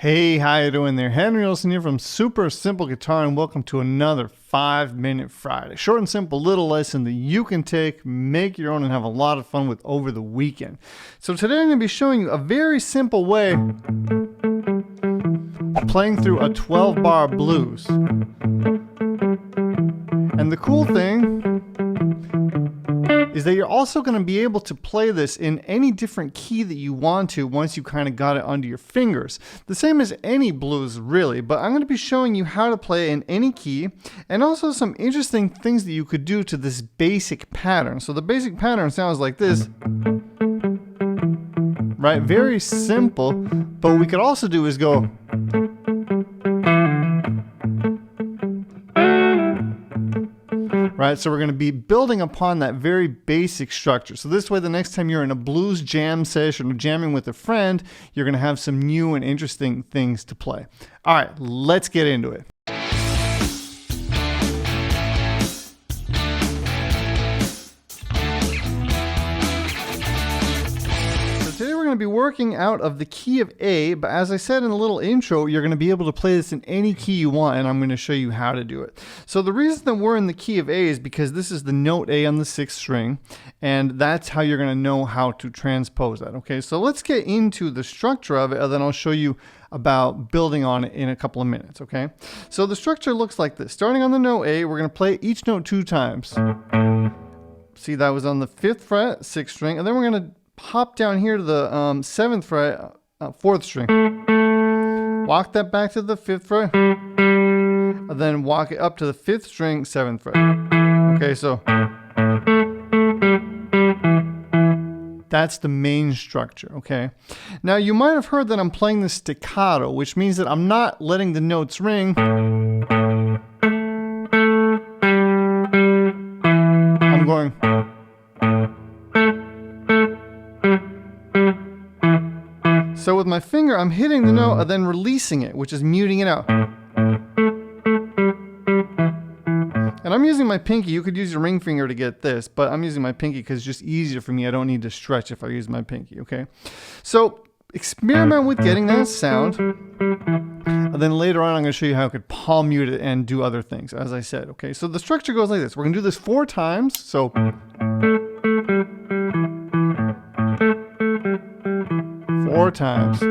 Hey, how you doing there? Henry Olsen here from Super Simple Guitar, and welcome to another 5-Minute Friday. Short and simple little lesson that you can take, make your own, and have a lot of fun with over the weekend. So today I'm going to be showing you a very simple way of playing through a 12-bar blues. And the cool thing is that you're also going to be able to play this in any different key that you want to once you kind of got it under your fingers. The same as any blues really, but I'm going to be showing you how to play in any key and also some interesting things that you could do to this basic pattern. So the basic pattern sounds like this, right? Very simple, but what we could also do is go right, so we're going to be building upon that very basic structure. So this way, the next time you're in a blues jam session or jamming with a friend, you're going to have some new and interesting things to play. All right, let's get into it. Today we're going to be working out of the key of A, but as I said in a little intro, you're going to be able to play this in any key you want, and I'm going to show you how to do it. So the reason that we're in the key of A is because this is the note A on the 6th string, and that's how you're going to know how to transpose that. Okay, so let's get into the structure of it, and then I'll show you about building on it in a couple of minutes. Okay, so the structure looks like this. Starting on the note A, we're going to play each note 2 times. See, that was on the 5th fret, 6th string, and then we're going to hop down here to the 7th fret, 4th string. Walk that back to the 5th fret, and then walk it up to the 5th string, 7th fret. Okay, so that's the main structure, okay? Now, you might have heard that I'm playing the staccato, which means that I'm not letting the notes ring. I'm going. So with my finger, I'm hitting the note and then releasing it, which is muting it out. And I'm using my pinky. You could use your ring finger to get this, but I'm using my pinky because it's just easier for me. I don't need to stretch if I use my pinky, okay? So experiment with getting that sound. And then later on, I'm going to show you how I could palm mute it and do other things, as I said, okay? So the structure goes like this. We're going to do this 4 times. So 4 times.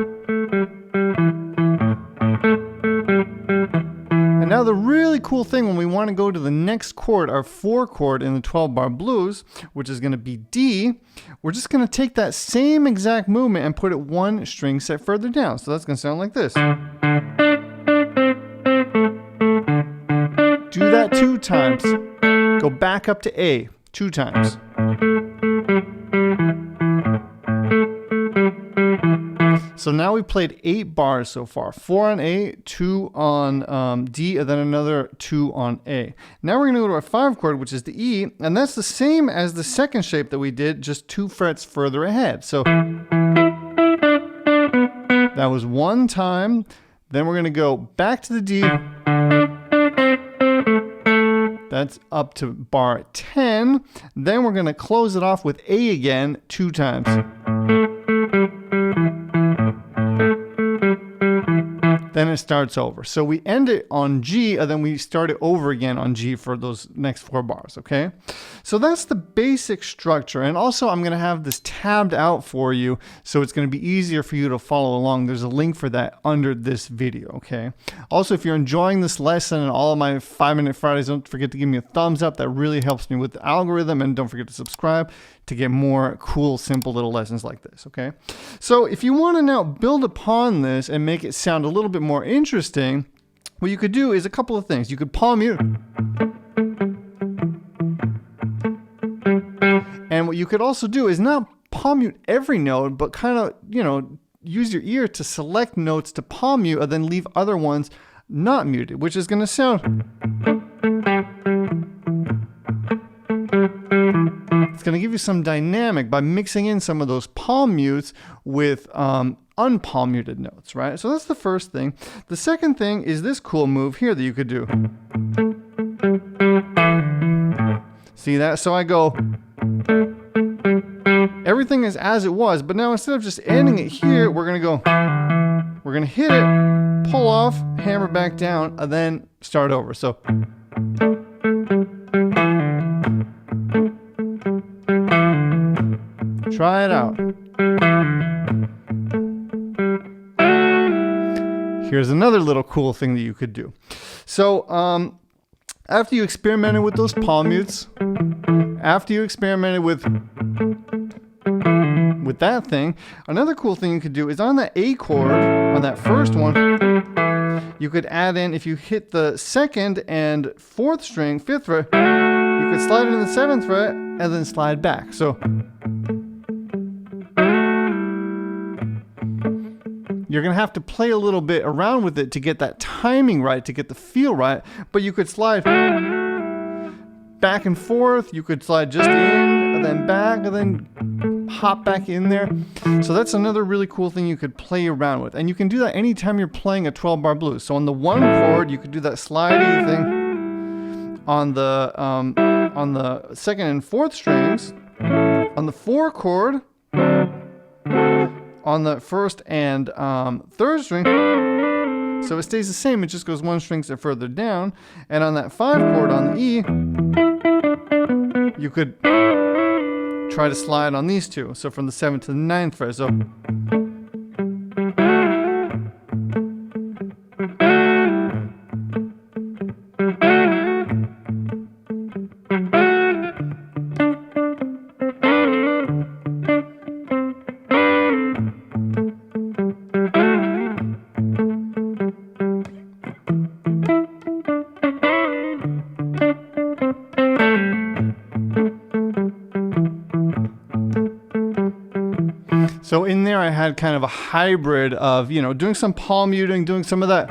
And now the really cool thing when we want to go to the next chord, our 4 chord in the 12-bar blues, which is going to be D, we're just going to take that same exact movement and put it 1 string set further down. So that's going to sound like this. Do that 2 times. Go back up to A 2 times. So now we played 8 bars so far. 4 on A, 2 on D, and then another 2 on A. Now we're going to go to our 5 chord, which is the E, and that's the same as the second shape that we did, just 2 frets further ahead. So that was 1 time. Then we're going to go back to the D. That's up to bar 10. Then we're going to close it off with A again 2 times. Then it starts over. So we end it on G, and then we start it over again on G for those next 4 bars, okay? So that's the basic structure. And also I'm going to have this tabbed out for you, so it's going to be easier for you to follow along. There's a link for that under this video, okay? Also, if you're enjoying this lesson and all of my 5-Minute Fridays, don't forget to give me a thumbs up. That really helps me with the algorithm. And don't forget to subscribe to get more cool, simple little lessons like this, okay? So if you want to now build upon this and make it sound a little bit more interesting, what you could do is a couple of things. You could palm mute. And what you could also do is not palm mute every note, but kind of, use your ear to select notes to palm mute and then leave other ones not muted, which is going to sound. It's going to give you some dynamic by mixing in some of those palm mutes with unpalm muted notes, right? So that's the first thing. The second thing is this cool move here that you could do. See that? So I go. Everything is as it was, but now instead of just ending it here, we're going we're going to hit it, pull off, hammer back down, and then start over. So try it out. Here's another little cool thing that you could do. So after you experimented with those palm mutes, after you experimented with that thing, another cool thing you could do is on that A chord, on that first one, you could add in, if you hit the 2nd and 4th string, 5th fret, you could slide it in the 7th fret and then slide back. So you're going to have to play a little bit around with it to get that timing right, to get the feel right, but you could slide back and forth, you could slide just in, and then back, and then hop back in there. So that's another really cool thing you could play around with. And you can do that anytime you're playing a 12-bar blues. So on the 1 chord, you could do that sliding thing. On the 2nd and 4th strings, on the 4 chord, on the 1st and 3rd string, so it stays the same, it just goes 1 string further down. And on that 5 chord on the E, you could try to slide on these two. So from the 7th to the 9th fret. So So in there I had kind of a hybrid of, you know, doing some palm muting, doing some of that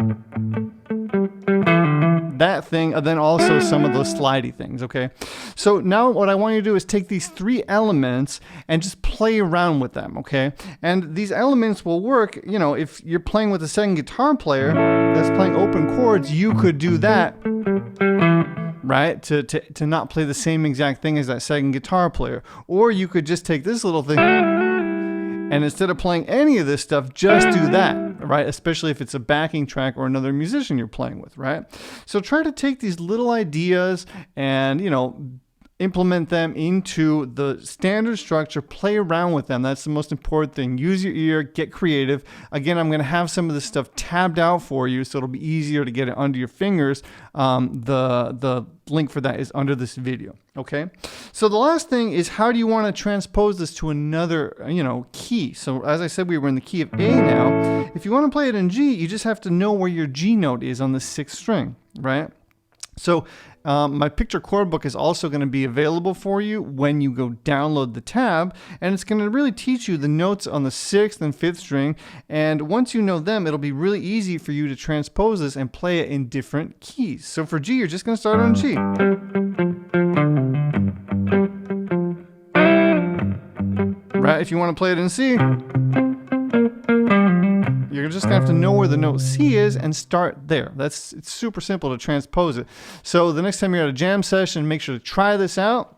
thing, and then also some of those slidey things, okay? So now what I want you to do is take these 3 elements and just play around with them, okay? And these elements will work, you know, if you're playing with a 2nd guitar player that's playing open chords, you could do that, right? To not play the same exact thing as that 2nd guitar player. Or you could just take this little thing and instead of playing any of this stuff, just do that, right? Especially if it's a backing track or another musician you're playing with, right? So try to take these little ideas and, you know, implement them into the standard structure, play around with them. That's the most important thing. Use your ear, get creative. Again, I'm going to have some of this stuff tabbed out for you so it'll be easier to get it under your fingers. The link for that is under this video. Okay. So the last thing is, how do you want to transpose this to another, you know, key? So as I said, we were in the key of A now. If you want to play it in G, you just have to know where your G note is on the 6th string, right? So my picture chord book is also going to be available for you when you go download the tab, and it's going to really teach you the notes on the 6th and 5th string, and once you know them, it'll be really easy for you to transpose this and play it in different keys. So for G, you're just going to start on G. Right? If you want to play it in C, you're just going to have to know where the note C is and start there. It's super simple to transpose it. So the next time you're at a jam session, make sure to try this out.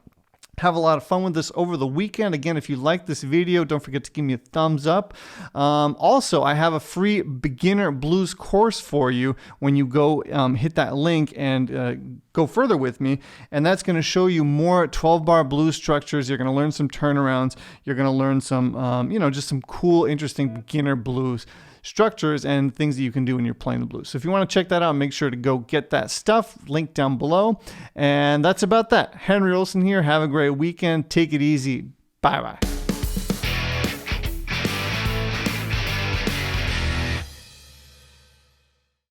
Have a lot of fun with this over the weekend. Again, if you like this video, don't forget to give me a thumbs up. Also, I have a free beginner blues course for you when you go hit that link and go further with me. And that's going to show you more 12-bar blues structures. You're going to learn some turnarounds. You're going to learn some, you know, just some cool, interesting beginner blues structures and things that you can do when you're playing the blues. So if you want to check that out, make sure to go get that stuff, link down below. And that's about that. Henry Olsen here. Have a great weekend. Take it easy. Bye-bye.